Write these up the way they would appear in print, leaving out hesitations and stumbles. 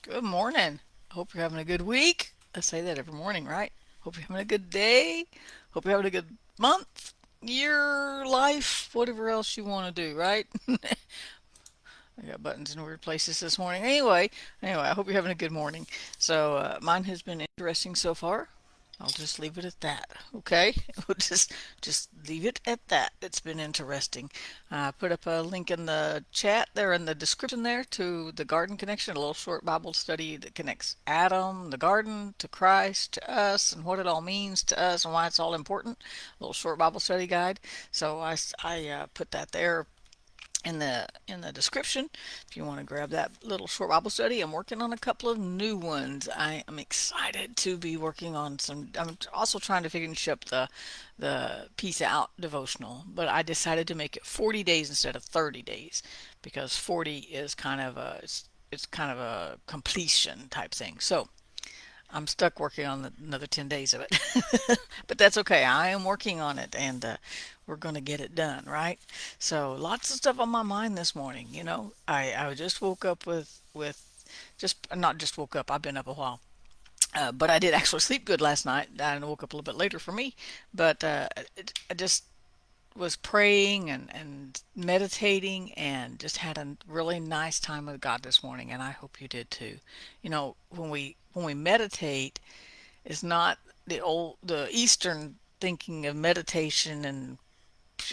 Good morning. Hope you're having a good week. I say that every morning, right? Hope you're having a good day. Hope you're having a good month, year, life, whatever else you want to do, right? I got buttons in weird places this morning. Anyway, I hope you're having a good morning. Mine has been interesting so far. I'll just leave it at that. Okay, we'll just leave it at that. It's been interesting. I put up a link in the chat there in the description there to the Garden Connection, a little short Bible study that connects Adam, the garden, to Christ, to us, and what it all means to us and why it's all important. A little short Bible study guide. So I put that there in the description if you want to grab that little short Bible study. I'm working on a couple of new ones. I am excited to be working on some. I'm also trying to finish up the Peace Out devotional, but I decided to make it 40 days instead of 30 days because 40 is kind of a it's kind of a completion type thing. So I'm stuck working on another 10 days of it. But that's okay. I am working on it and we're going to get it done, right? So lots of stuff on my mind this morning. I just woke up with just not just woke up. I've been up a while. But I did actually sleep good last night. I woke up a little bit later for me, but I just was praying and meditating and just had a really nice time with God this morning, and I hope you did too. When we meditate, it's not the Eastern thinking of meditation, and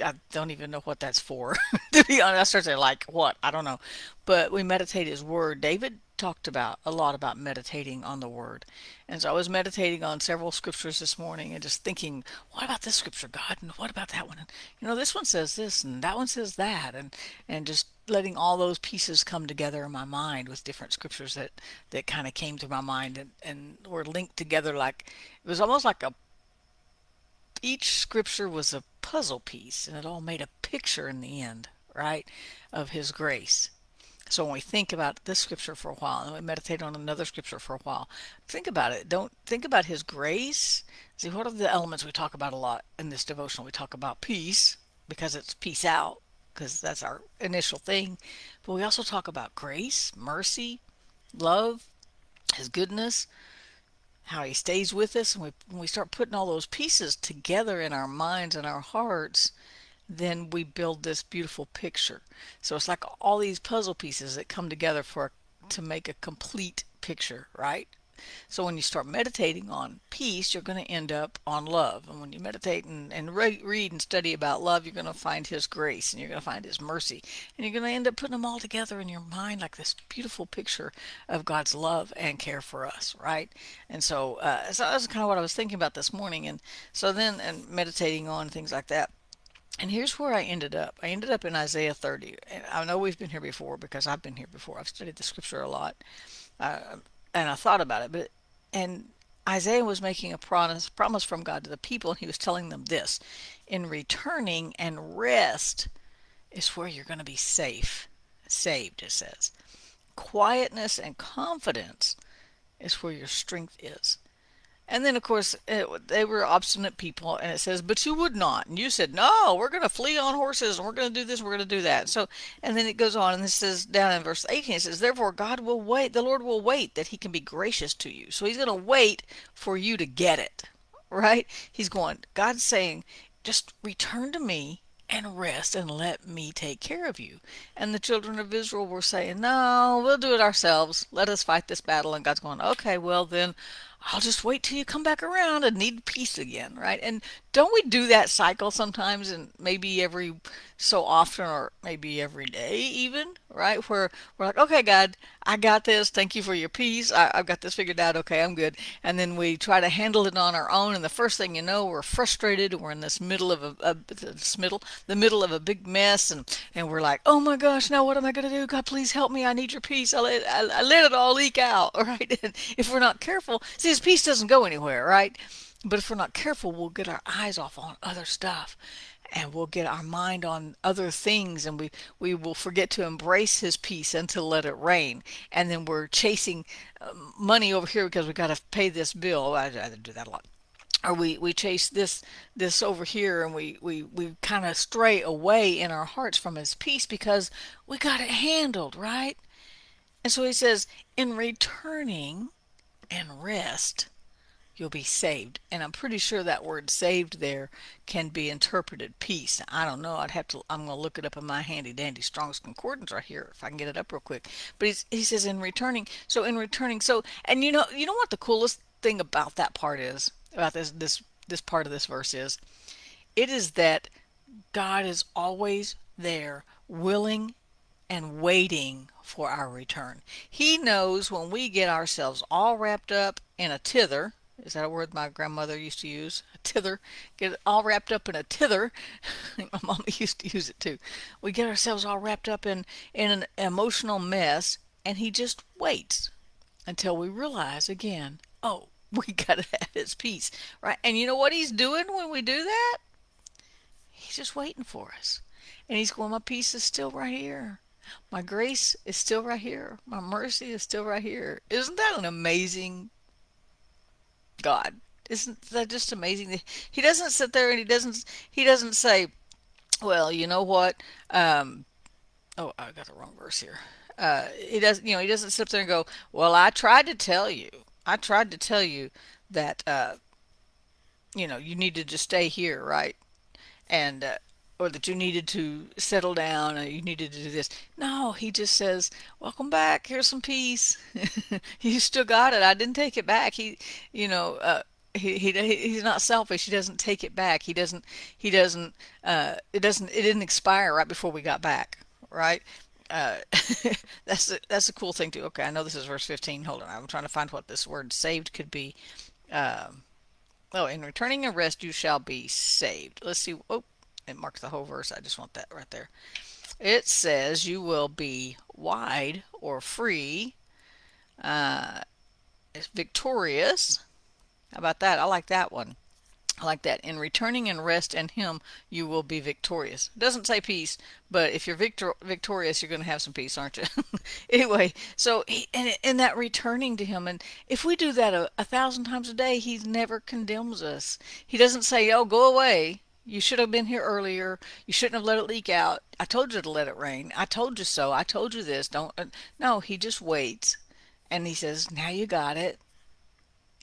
I don't even know what that's for. To be honest, I started saying like what I don't know, but we meditate His Word. David talked about a lot about meditating on the Word, and so I was meditating on several scriptures this morning and just thinking, what about this scripture, God, and what about that one? And this one says this, and that one says that, and just letting all those pieces come together in my mind with different scriptures that kind of came to my mind and were linked together like it was almost like a each scripture was a puzzle piece and it all made a picture in the end, right, of His grace. So when we think about this scripture for a while and we meditate on another scripture for a while, think about it. Don't think about His grace. See, what are the elements we talk about a lot in this devotional? We talk about peace because it's peace out, because that's our initial thing. But we also talk about grace, mercy, love, His goodness, how He stays with us. And when we start putting all those pieces together in our minds and our hearts, then we build this beautiful picture. So it's like all these puzzle pieces that come together to make a complete picture, right? So when you start meditating on peace, you're going to end up on love. And when you meditate and read and study about love, you're going to find His grace and you're going to find His mercy. And you're going to end up putting them all together in your mind like this beautiful picture of God's love and care for us, right? And so that's kind of what I was thinking about this morning. And so then, and meditating on things like that. And here's where I ended up. I ended up in Isaiah 30. And I know we've been here before because I've been here before. I've studied the scripture a lot. Uh, and I thought about it. And Isaiah was making a promise from God to the people, and he was telling them this: in returning and rest is where you're going to be safe, saved, it says. Quietness and confidence is where your strength is. And then, of course, they were obstinate people, and it says, "But you would not." And you said, "No, we're going to flee on horses, and we're going to do this, we're going to do that." And then it goes on, and this says down in verse 18, it says, "Therefore God will wait, the Lord will wait that He can be gracious to you." So He's going to wait for you to get it, right? God's saying, just return to me and rest and let me take care of you. And the children of Israel were saying, "No, we'll do it ourselves. Let us fight this battle." And God's going, "Okay, well then I'll just wait till you come back around and need peace again," right? And don't we do that cycle sometimes, and maybe every so often, or maybe every day even, right? Where we're like, "Okay, God, I got this. Thank you for your peace. I've got this figured out. Okay, I'm good." And then we try to handle it on our own, and the first thing you know, we're frustrated. We're in this middle of the middle of a big mess, and we're like, "Oh my gosh, now what am I going to do? God, please help me. I need your peace. I let it all leak out," right? And if we're not careful, see, His peace doesn't go anywhere, right? But if we're not careful, we'll get our eyes off on other stuff, and we'll get our mind on other things, and we will forget to embrace His peace and to let it reign. And then we're chasing money over here because we got to pay this bill. I do that a lot. Or we chase this over here, and we kind of stray away in our hearts from His peace because we got it handled, right? And so he says, in returning and rest, you'll be saved. And I'm pretty sure that word saved there can be interpreted peace. I don't know. I'm going to look it up in my handy dandy Strong's Concordance right here if I can get it up real quick. But he says in returning. So in returning. So, and you know what the coolest thing about that part is, about this part of this verse is? It is that God is always there, willing and waiting for our return. He knows when we get ourselves all wrapped up in a tither. Is that a word my grandmother used to use? A tither. Get all wrapped up in a tither. My mama used to use it too. We get ourselves all wrapped up in an emotional mess, and he just waits until we realize again, oh, we gotta have his peace, right? And you know what he's doing when we do that? He's just waiting for us. And he's going, my peace is still right here. My grace is still right here. My mercy is still right here. Isn't that an amazing God? Isn't that just amazing? He doesn't sit there and he doesn't say, well, you know what? Um, oh, I got the wrong verse here. He doesn't sit there and go, well, I tried to tell you. I tried to tell you that you need to just stay here, right? And or that you needed to settle down or you needed to do this. No, he just says, "Welcome back. Here's some peace. You still got it. I didn't take it back." You know, he's not selfish. He doesn't take it back. It didn't expire right before we got back, right? Uh, that's a cool thing too. Okay, I know this is verse 15. Hold on, I'm trying to find what this word saved could be. Um, Oh, in returning and rest you shall be saved. Let's see. Oh, it marks the whole verse. I just want that right there. It says you will be wide or free, uh, victorious. How about that? I like that one. I like that. In returning and rest in Him, you will be victorious. It doesn't say peace, but if you're victorious, you're going to have some peace, aren't you? Anyway, so and in that returning to Him, and if we do that a thousand times a day, He never condemns us. He doesn't say, "Oh, go away. You should have been here earlier. You shouldn't have let it leak out. I told you to let it rain. I told you so. I told you this. Don't." No, He just waits, and He says, "Now you got it,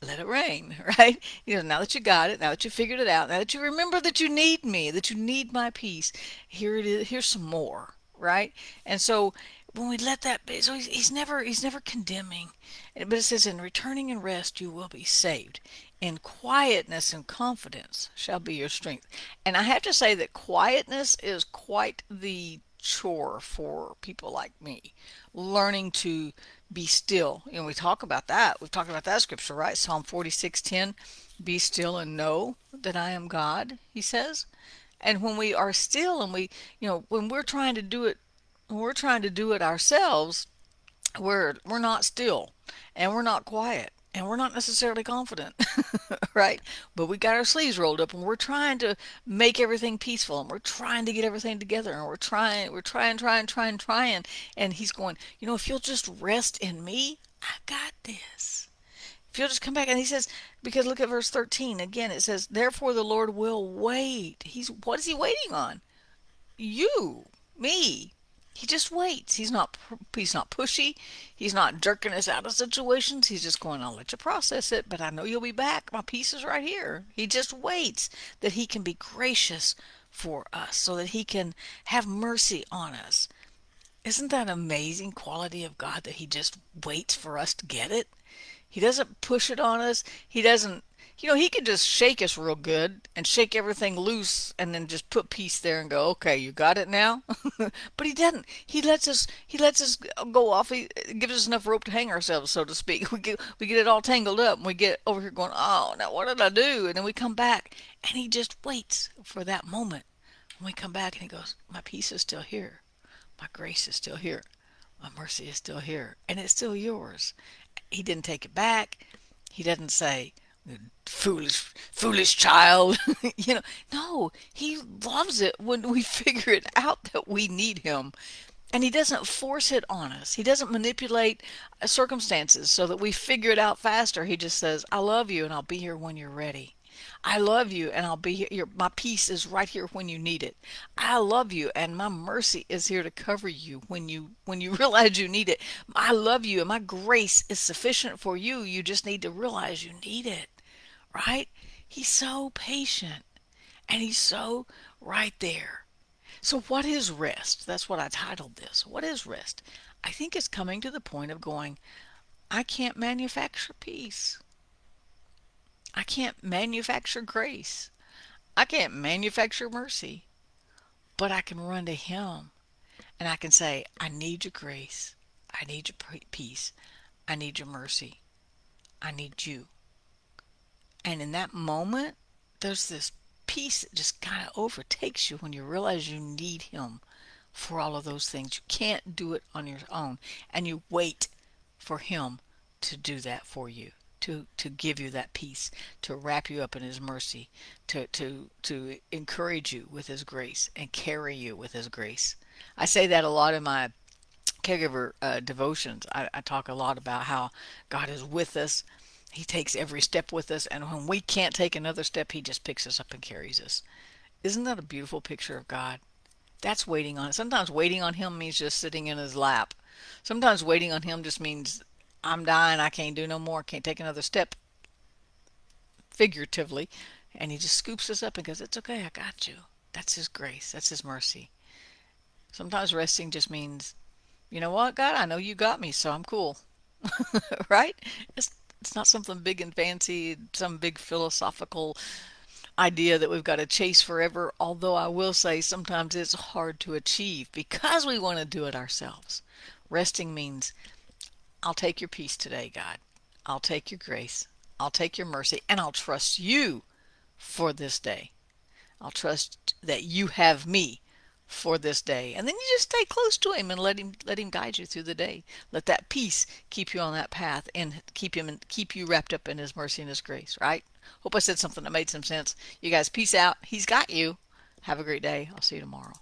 let it rain," right? Now that you got it, now that you figured it out, now that you remember that you need me, that you need my peace, here it is, here's some more, right? And so when we let that be, so he's never condemning. But it says, in returning and rest you will be saved. In quietness and confidence shall be your strength. And I have to say that quietness is quite the chore for people like me, learning to be still. And we talk about that. We've talked about that scripture, right? Psalm 46:10, be still and know that I am God, he says. And when we are still and when we're trying to do it, when we're trying to do it ourselves, we're not still and we're not quiet and we're not necessarily confident, right? But we got our sleeves rolled up and we're trying to make everything peaceful and we're trying to get everything together and we're trying, and he's going, if you'll just rest in me, I got this. If you'll just come back, and he says, because look at verse 13 again, it says, therefore the Lord will wait. What is he waiting on? You, me. He just waits. He's not pushy. He's not jerking us out of situations. He's just going, I'll let you process it, but I know you'll be back. My peace is right here. He just waits that he can be gracious for us, so that he can have mercy on us. Isn't that amazing quality of God, that he just waits for us to get it? He doesn't push it on us. He doesn't, he could just shake us real good and shake everything loose and then just put peace there and go, okay, you got it now. But he doesn't. He lets us go off. He gives us enough rope to hang ourselves, so to speak. We get it all tangled up and we get over here going, oh, now what did I do? And then we come back and he just waits for that moment. When we come back and he goes, my peace is still here. My grace is still here. My mercy is still here. And it's still yours. He didn't take it back. He doesn't say, foolish, foolish child. No, he loves it when we figure it out that we need him. And he doesn't force it on us. He doesn't manipulate circumstances so that we figure it out faster. He just says, I love you and I'll be here when you're ready. I love you and I'll be here. My peace is right here when you need it. I love you and my mercy is here to cover you when you realize you need it. I love you and my grace is sufficient for you. You just need to realize you need it, right? He's so patient and he's so right there. So what is rest? That's what I titled this. What is rest? I think it's coming to the point of going, I can't manufacture peace. I can't manufacture grace. I can't manufacture mercy, but I can run to Him and I can say, I need your grace. I need your peace. I need your mercy. I need you. And in that moment, there's this peace that just kind of overtakes you when you realize you need Him for all of those things. You can't do it on your own. And you wait for Him to do that for you. To give you that peace, to wrap you up in His mercy, to encourage you with His grace and carry you with His grace. I say that a lot in my caregiver devotions. I talk a lot about how God is with us. He takes every step with us, and when we can't take another step, He just picks us up and carries us. Isn't that a beautiful picture of God? That's waiting on. Sometimes waiting on Him means just sitting in His lap. Sometimes waiting on Him just means I'm dying. I can't do no more. Can't take another step, figuratively. And He just scoops us up and goes, "It's okay. I got you." That's His grace. That's His mercy. Sometimes resting just means, you know what, God, I know you got me, so I'm cool. Right? It's not something big and fancy, some big philosophical idea that we've got to chase forever. Although I will say sometimes it's hard to achieve because we want to do it ourselves. Resting means I'll take your peace today, God. I'll take your grace. I'll take your mercy, and I'll trust you for this day. I'll trust that you have me for this day. And then you just stay close to Him and let him guide you through the day. Let that peace keep you on that path and keep you wrapped up in His mercy and His grace, right? Hope I said something that made some sense. You guys, peace out. He's got you. Have a great day. I'll see you tomorrow.